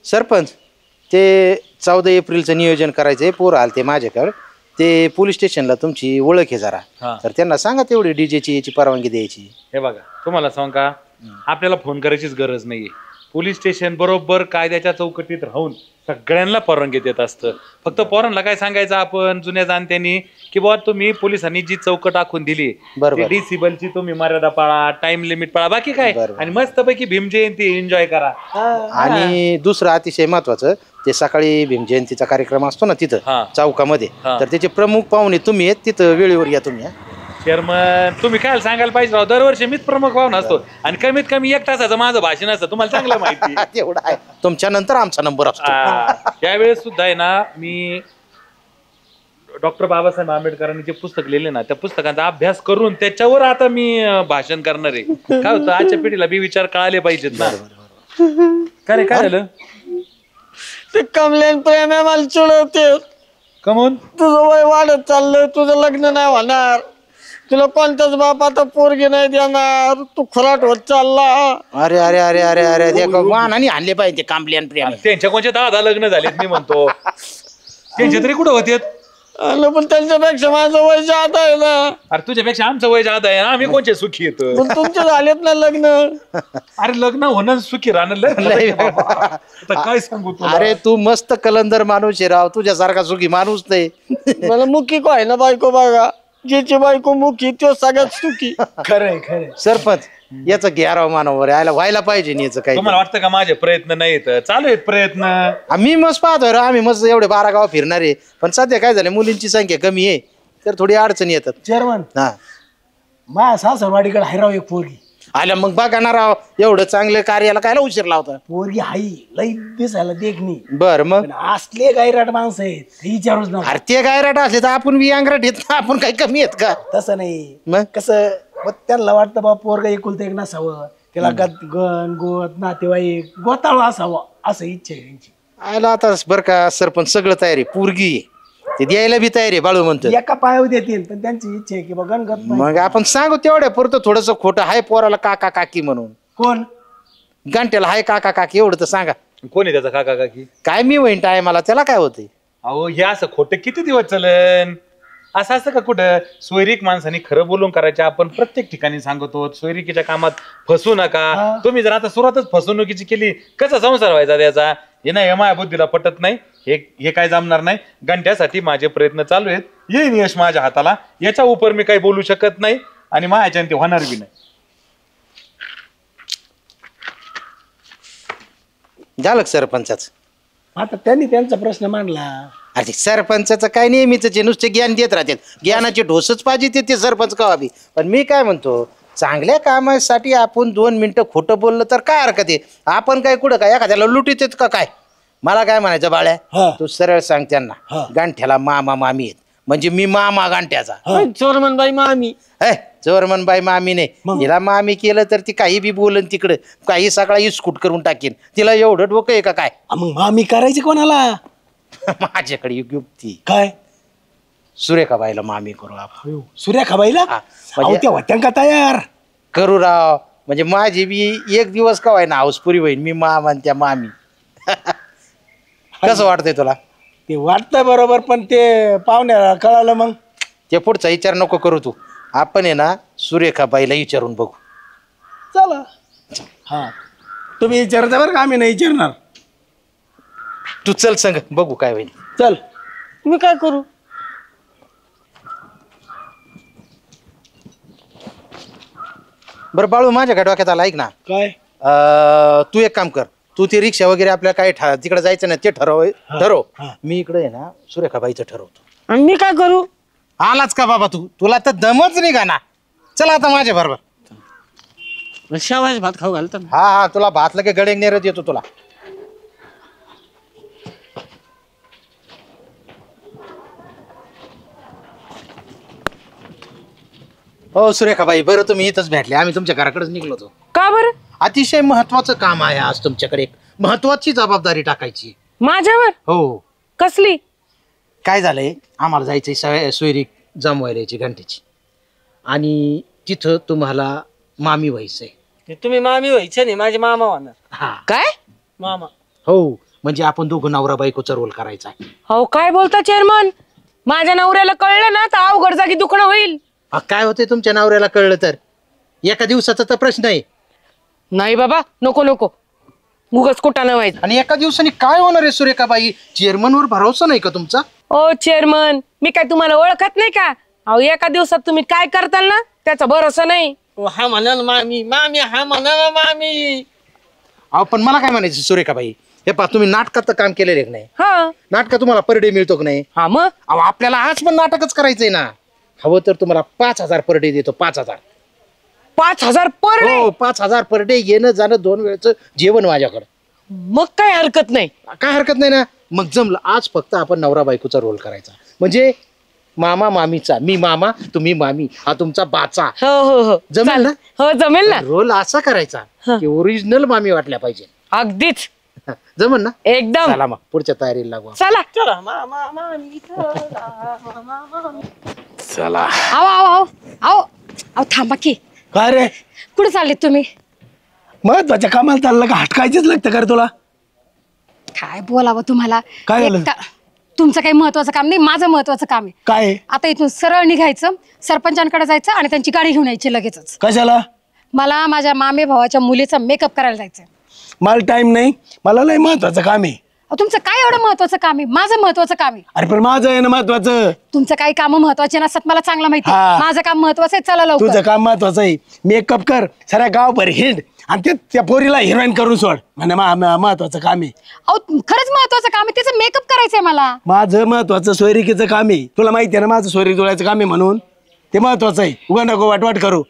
सरपंच ते 14 एप्रिलचं नियोजन करायचंय. पोरं आलते माझ्याकडे. ते पोलीस स्टेशनला तुमची ओळख आहे जरा, तर त्यांना सांगा तेवढी डीजेची याची परवानगी द्यायची. हे बघा तुम्हाला सांग का, आपल्याला फोन करायचीच गरज नाहीये. पोलीस स्टेशन बरोबर कायद्याच्या चौकटीत राहून सगळ्यांना परवानगी देत असतं. फक्त पोरांना काय सांगायचं आपण जुन्या जाणत्यांनी की बाबा तुम्ही पोलिसांनी जी चौकट आखून दिली डिसिबलची तुम्ही मर्यादा पाळा, टाइम लिमिट पाळा, बाकी काय, आणि मस्तपैकी भीम जयंती एन्जॉय करा. आणि दुसरं अतिशय महत्वाचं, ते सकाळी भीम जयंतीचा कार्यक्रम असतो ना तिथं चौकामध्ये, तर त्याचे प्रमुख पाहुणे तुम्ही आहेत, तिथं वेळेवर या तुम्ही. चेअरमन तुम्ही काय सांगायला पाहिजे राव, दरवर्षी मीच प्रमुख पाहुणा असतो आणि कमीत कमी 1 तासाचं माझं भाषण असतं, तुम्हाला चांगलं माहिती. तेवढं आहे, तुमच्या नंतर आमचा नंबर असतो. त्यावेळेस सुद्धा आहे ना, मी डॉक्टर बाबासाहेब आंबेडकरांनी जे पुस्तक लिहिले ना, त्या पुस्तकांचा अभ्यास करून त्याच्यावर आता मी भाषण करणार आहे. काय होतं, आजच्या पिढीला बी विचार कळाले पाहिजेत ना. काय रे, काय झालं? ते कमलेन प्रेम आहे मला चिडवते. कमून? तुझं वय वाढत चाललंय, तुझं लग्न नाही होणार, तुला कोणत्याच बापाचा पोरगी नाही देणार, तू खुराट होत चालला. अरे अरे अरे अरे अरे ते वाहनाने आणले पाहिजे कमलेन प्रेम. त्यांच्या कोणच्या 10 लग्न झालेत मी म्हणतो, त्यांचे तरी कुठं होते? पण त्यांच्यापेक्षा माझं वय जात आहे ना. अरे तुझ्यापेक्षा आमचं वय जात आहे ना, आम्ही कोणचे सुखी येतो. तुमचे झालेत ना लग्न. अरे लग्न होणं सुखी राहणं काय सांगू तुला. अरे तू मस्त कलंदर माणूस आहे राव, तुझ्यासारखा सुखी माणूस नाही. मला मुखी को आहे ना बायको, बघा ज्याची बायको मुखी तो सगळ्यात सुखी. खरंय खरंय. सरपंच याचं घ्याराव मानवर यायला व्हायला पाहिजे. याचं काही तुम्हाला वाटतं का माझे प्रयत्न नाहीत? चालू आहेत प्रयत्न. आम्ही मस्त पाहतोय रा, आम्ही मस्त एवढे 12 गाव फिरणार आहे, पण सध्या काय झालं, मुलींची संख्या कमी आहे, तर थोडी अडचणी येतात. चेअरमन माझ्या सासरवाडीकडे हायराव एक पोरगी आल्या, मग बघा ना राव, एवढं चांगलं कार्याला कायला उशीर लावता? पोरगी हाई लई दिसायला देखणी. बर मग असले गायराट माणसं आहेत विचारूच ना. अरे ते गायराट असले तर आपण वियांगराट येत ना, आपण काही कमी आहेत का? तसं नाही, मग कसं त्यांना वाटतं बा पोरगा एकुलतं एक नसावं, त्याला गण गोत नातेवाईक गोताळ असावं असं इच्छा आहे त्यांची. आयला आता बरं का सरपंच, सगळं तयारी, पोरगी ते द्यायला बी तयारी, बाळू म्हणतो एका पायावर देतील, पण त्यांची इच्छा आहे की बा गणगत. मग आपण सांगू तेवढ्या पुरतं, थोडस खोटं हाय पोराला काका काकी म्हणून. कोण गांठ्याला हाय काका काकी एवढं तर सांगा. कोणी त्याचा काका काकी? काय मी होईन टाय मला, त्याला काय होतंय? अहो हे असं खोटं किती दिवस चलन? असं असतं का कुठं? सोयरीक माणसाने खरं बोलून करायचे. आपण प्रत्येक ठिकाणी सांगतो सोयरिकीच्या कामात फसू नका. तुम्ही जर आता सुरुवातच फसवणुकीची केली, कसा संसार व्हायचा त्याचा? हे नाही, माया बुद्धीला पटत नाही, हे काय जमणार नाही. घंट्यासाठी माझे प्रयत्न चालू आहेत, येईन यश माझ्या हाताला, याच्या उपर मी काही बोलू शकत नाही आणि माझ्याच्याने ते होणार बी नाही. झालं सरपंचाच. आता त्यांनी त्यांचा प्रश्न मांडला. अरे सरपंचाचं काय नेहमीच नुसते ज्ञान देत राहतात, ज्ञानाचे ढोसच पाहिजे ते सरपंच कवाबी. पण मी काय म्हणतो, चांगल्या कामासाठी आपण 2 मिनिटं खोटं बोललं तर काय हरकत आहे? आपण काय कुठं काय एखाद्याला लुटीत येत का काय? मला काय म्हणायचं बाळ्या, तू सरळ सांग त्यांना, गांठ्याला मामा मामी आहेत, म्हणजे मी मामा गांठ्याचा. चोरमनबाई मामी. चोरमनबाई मामी नाही, तिला मामी केलं तर ती काही बी बोलन तिकडं, काही सगळा इस्कूट करून टाकेन. तिला एवढं डोकं आहे का काय? मग मामी करायची कोणाला? माझ्याकडे युक्ती काय? सुरेखाबाईला मामी करू आपण. सुरेखाबाईला होत्या का तयार करू राव, म्हणजे माझी बी एक दिवस का व्हाय ना हाऊसपुरी होईन, मी मामा आणि त्या मामी. कसं वाटतंय तुला? ते वाटतंय बरोबर, पण ते पाहुण्याला कळालं मग ते पुढचा विचार नको करू तू. आपण आहे ना सुरेखाबाईला विचारून बघू. चला. हा तुम्ही विचारता बरं का, आम्ही नाही विचारणार. तू चल सांग, बघू काय होईल. चल. मी काय करू? बरं बाळू, माझ्या डोक्यात आला, ऐक ना. काय? तू एक काम कर, तू ती रिक्षा वगैरे आपल्याला काय तिकडे जायचं ना ते ठरव. मी इकडे आहे ना सुरेखाबाईचं ठरवतो. आणि मी काय करू? आलाच का बाबा तू? तुला तर दमच निघा ना. चला आता माझ्या बरोबर. शेवायच भात खाऊ घालतात. हा, तुला भात लगे गडेंग नेरत येतो तुला. हो सुरेखाबाई, बरं तुम्ही इथंच भेटले, आम्ही तुमच्या घराकडेच निघलो होतो. का बरं? अतिशय महत्वाचं काम आहे आज तुमच्याकडे, एक महत्वाची जबाबदारी टाकायची माझ्यावर. हो. कसली? काय झालंय, आम्हाला जायचंय सोयरीक जमवायची घंटेची, आणि तिथं तुम्हाला मामी व्हायचंय. तुम्ही मामी व्हायचं नाही, माझे मामा होणार. हा काय? मामा. हो, म्हणजे आपण दोघं नवरा बायकोचा रोल करायचा आहे. अहो काय बोलता चेअरमन, माझ्या नवऱ्याला कळलं ना तर अवघड जागी दुखणं होईल. काय होते तुमच्या नवऱ्याला कळलं तर? एका दिवसाचा तर प्रश्न आहे. नाही बाबा, नको नको, उगाच कुठं व्हायचं. आणि एका दिवसाने काय होणार आहे सुरेखाबाई? चेअरमनवर भरोसा नाही का तुमचा? ओ चेअरमन, मी काय तुम्हाला ओळखत नाही का? अहो एका दिवसात तुम्ही काय करताल ना त्याचा भरोसा नाही. हा म्हणाल मामी, मामी हा म्हणाल मामी. अहो पण मला काय म्हणायचं सुरेखाबाई, हे पहा तुम्ही नाटकात तर काम केलेलं आहे की नाही? हा नाटकात तुम्हाला पर डे मिळतो की नाही? हा मग अहो आपल्याला आज पण नाटकच करायचंय ना. हवं तर तुम्हाला 5,000 पर डे देतो. 5,000. 5,000 पर डे? हो 5,000 पर डे, येणं जाणं 2 वेळचं जेवण माझ्याकडे. मग काय हरकत नाही. काय हरकत नाही ना. मग जमलं. आज फक्त आपण नवरा बायकोचा रोल करायचा. म्हणजे मामा मामीचा, मी मामा तुम्ही मामी, हा तुमचा बाचा. हो हो हो जमेल ना? हो जमेल ना. रोल असा करायचा की ओरिजिनल मामी वाटल्या पाहिजे. अगदीच जमन ना? एकदम. चला मग पुढच्या तयारीला लागू. चला चला मामा मामी. चला. आओ आओ आओ आओ आओ थांबा की. काय रे, कुठे चालले तुम्ही? महत्वाच्या कामाला चाललं का हटकायचीच लागतं का रे तुला? काय बोलावं तुम्हाला? काय झालं? तुमचं काही महत्वाचं काम नाही, माझं महत्वाचं काम आहे. काय आता इथून सरळ निघायचं, सरपंचांकडे जायचं आणि त्यांची गाडी घेऊन यायची लगेचच. कशाला? मला माझ्या मामे भावाच्या मुलीचा मेकअप करायला जायचं. मला टाइम नाही, मला लय महत्वाचं काम आहे. तुमचं काय एवढं महत्वाचं काम आहे? माझं महत्वाचं काम आहे. अरे पण माझं आहे ना महत्वाचं. तुमचं काही काम महत्वाचे नसतात मला चांगलं माहिती. हा. माझं काम महत्वाचं आहे. चला तुझं लवकर. काम महत्वाचं आहे. मेकअप कर, साऱ्या गावभर हिंड आणि ते त्या पोरीला हिरोईन करून सोड. म्हणजे महत्वाचं काम आहे. अहो खरंच महत्वाचं काम आहे, त्याचं मेकअप करायचंय मला. माझं महत्वाचं सोयरिकीचं काम आहे. तुला माहिती आहे ना माझं सोयरी जुळायचं काम आहे म्हणून. ते महत्वाचं आहे. उगा नको वाटवाट करू.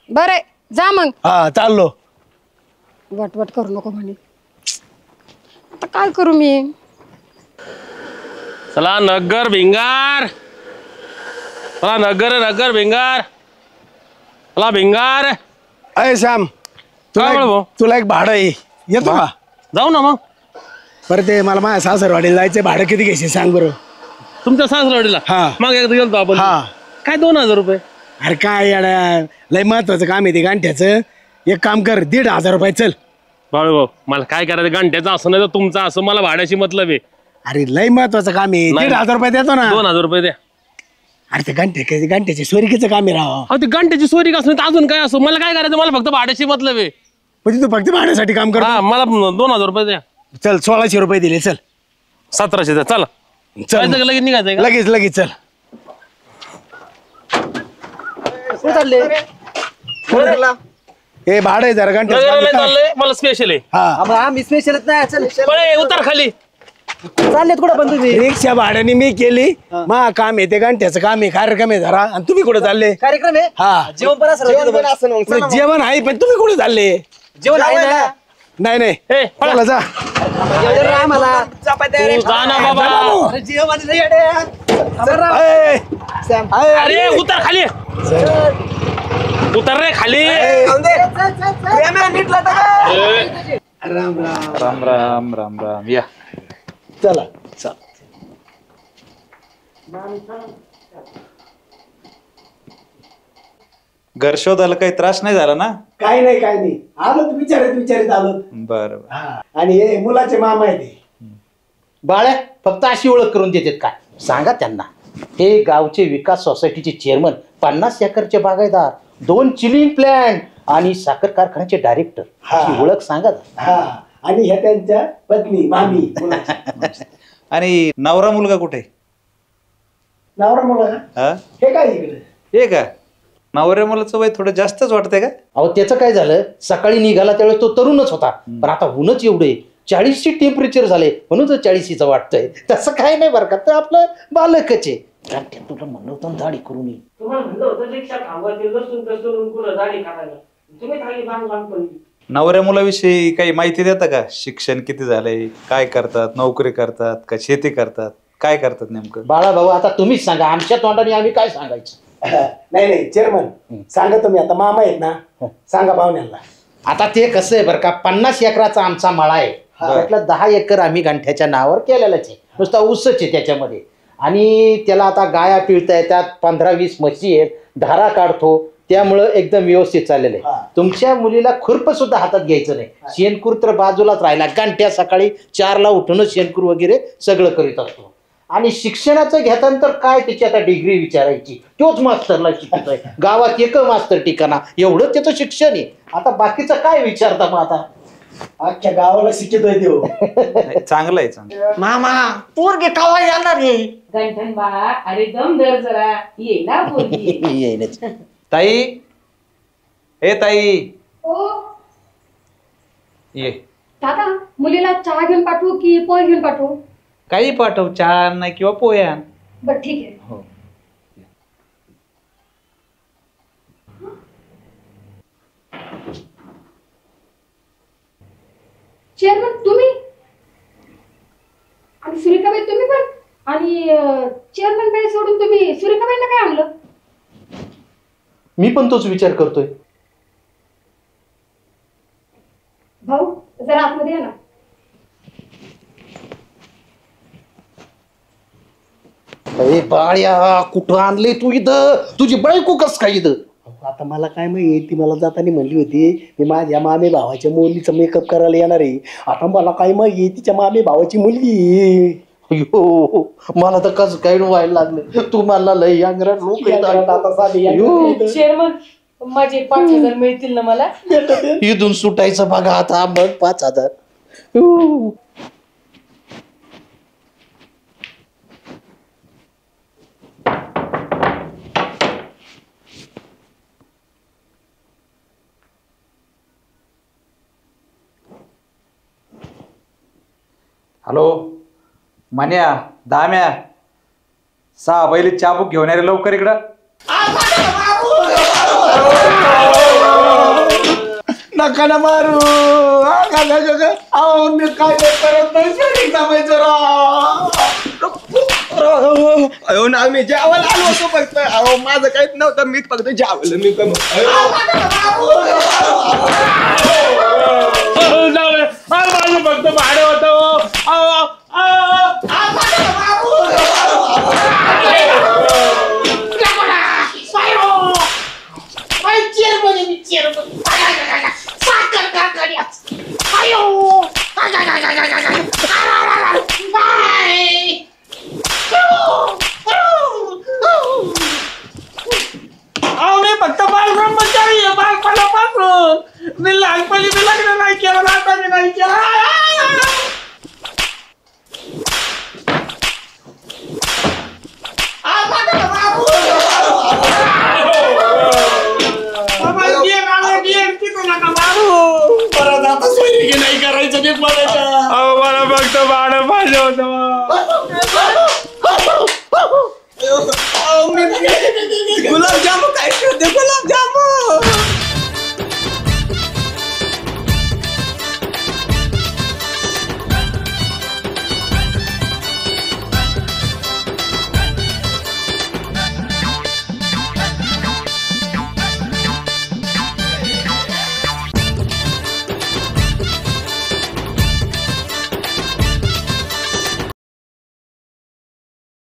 बरं जा मग. हा चाललो. वटवट करू नको म्हणे. आता काय करू मी? चला नगर भिंगार, चला नगर भिंगार, चला भिंगार. अय श्याम, काय बोल भाऊ? तुला एक भाडं आहे, येतो का? जाऊ ना मग. बरं ते मला माझ्या सासरवाडीला जायचं, भाडं किती घ्यायचे सांग बरं. तुमच्या सासरवाडीला? हा. मग एकदा गेलतो आपण. हा. काय 2,000 रुपये? अरे काय येड्या, लय महत्वाचं काम आहे ते गांठ्याचं. एक काम कर, 1,500 रुपये चल. बाळू भाऊ, मला काय करायचं, घंट्याचं असं नाही तर तुमचं असं, मला भाड्याची मतलब आहे. अरे लय महत्वाचं काम आहे. नाही. 1,500 रुपये देतो ना. 2,000 रुपये द्या. अरे ते गांठ्याचे सोयरिकीचं काम आहे राव. अहो ते घंट्याची चोरी का असं नाही तर अजून काय असो, मला काय करायचं, मला फक्त भाड्याची मतलब आहे. म्हणजे तू फक्त भाड्यासाठी काम कर. हा, मला 2,000 रुपये द्या. चल 1,600 रुपये दिले. चल 1,700 द्या. चला चल जायचं का लगेच निघायचंय का? लगेच चल. हे भाडं आहे जरा नगरला नाही गांठ्याचं. चाललंय, मला स्पेशल आहे. हा आम्ही स्पेशलच नाही. चल पळे, उतर खाली. चाललेत कुठं पण तुम्ही? रिक्षा भाड्याने मी केली. मा काम आहे ते गांठ्याचं काम आहे, कार्यक्रम आहे जरा. आणि तुम्ही कुठे चालले? कार्यक्रम आहे. हा जेवण पण असं जेवण आहे पण तुम्ही कुठे चालले? जेवण आहे ना. नाही ए, पळा. चला जा. तू जा ना बाबा. अय, अय, अरे उतर खाली, उतर रे खाली. राम राम राम राम. या चला चल. घर शोधायला काही त्रास नाही झाला ना? काय नाही आलो विचारित आलो. बरं. आणि हे मुलाचे मामा आहे ते. बाळ्या फक्त अशी ओळख करून देतात काय? सांगा त्यांना. हे गावचे विकास सोसायटीचे चेअरमन, 50 एकरचे बागायतदार, 2 चिलिंग प्लॅन्ट आणि साखर कारखान्याचे डायरेक्टर. ही ओळख सांगा. हा आणि ह्या त्यांच्या पत्नी मामी मुलाची. आणि नवरा मुलगा कुठे? नवरा मुलगा हा हे काय इकडे? हे का नवऱ्या मुलाचं वय थोडं जास्तच वाटतंय का? अहो त्याचं काय झालं, सकाळी निघाला त्यावेळेस तो तरुणच होता, पण आता ऊनच एवढे 40ची टेम्परेचर झाले म्हणून तो 40चं वाटतंय. तसं काय नाही बरं का, तर आपलं बालकच आहे. तुला म्हणलं होतं दाढी करून ये. तुम्हाला म्हणलं होतं रिक्षा थांबवायची, लसूण कसून पुन्हा दाढी काढायला. तुम्ही खाली बांधपणी. नवऱ्या मुलाविषयी काही माहिती देता का? शिक्षण किती झालंय, काय करतात, नोकरी करतात का, शेती करतात, काय करतात नेमकं? बाळा भाऊ आता तुम्हीच सांगा, आमच्या तोंडाने आम्ही काय सांगायचं? नाही चेअरमन सांगा तुम्ही. आता मामा आहेत ना, सांगा पाहुण्यांना. आता ते कसं आहे बरं का, 50 एकराचा आमचा मळा आहे. त्यातलं 10 एकर आम्ही गांठ्याच्या नावावर केलेलाच आहे. नुसता ऊसच आहे त्याच्यामध्ये. आणि त्याला आता गाया पिळता येतात, 15-20 म्हशी आहेत, धारा काढतो, त्यामुळं एकदम व्यवस्थित चाललेलं आहे. तुमच्या मुलीला खुरप सुद्धा हातात घ्यायचं नाही. शेणकूर तर बाजूलाच राहिला. घंट्या सकाळी 4ला उठूनच शेणकूर वगैरे सगळं करीत असतो. आणि शिक्षणाचं घेताना तर काय त्याची आता डिग्री विचारायची, तोच मास्तरला शिकतोय. गावात एक मास्तर ठिकाणा, एवढं त्याचं शिक्षण आहे. आता बाकीचं काय विचारता मग आता? अख्ख्या गावाला शिक्षित आहे देव. नाही, चांगलं आहे चांगलं. मामा पोरगी कवा येणार आहे? गंठन बाळा, अरे दम धर जरा, ये ना पोरगी. येईनच. ताई, ए ताई ओ ये. दादा, मुलीला चहा घेऊन पाठवू की पोहे घेऊन पाठवू? काही पाठव, चहा नाही किंवा पोह्या. बर ठीक आहे. हो. चेअरमन तुम्ही आणि सुरेखाबाई तुम्ही पण, आणि चेअरमन बाई सोडून तुम्ही सुरेखाबाईंना काय आणलं? मी पण तोच विचार करतोय. भाऊ जरा आतमध्ये या ना. अरे बाळ्या, कुठं आणले तू इथं? तुझी बायको कस काय इथं? आता मला काय माहिती, ती मला जाताना म्हणली होती मी माझ्या मामे भावाच्या मुलीचा मेकअप करायला येणार आहे. आता मला काय माहिती तिच्या मामे भावाची मुलगी. अयो, मला तर कसं काय व्हायला लागलं. तू मला लय अंगराट लोक चेअरमन, माझे 5,000 मिळतील ना मला? इथून सुटायचं बघा आता. मग 5,000. हॅलो मान्या, दाम्या, 6 बैली चाबूक घेऊन ये रे लवकर इकडं. नका ना मारू. अहो मी काय करत नाही अहो ना, मी जेवायला आलो होतो फक्त. अहो माझं काहीच नव्हतं, मी फक्त जेवलं. मी काय माझं फक्त भाडं होतं. अहो मी फक्त बालब्रह्मचारी आहे, बालपणापासून. मी लहानपणी मी लग्न नाही केलं, आता मी नाही केलं. परत आता सोयरी नाही करायचं ते मला. मला फक्त भाडं पाहिजे होतं. गुलाबजामू काय गुलाबजामू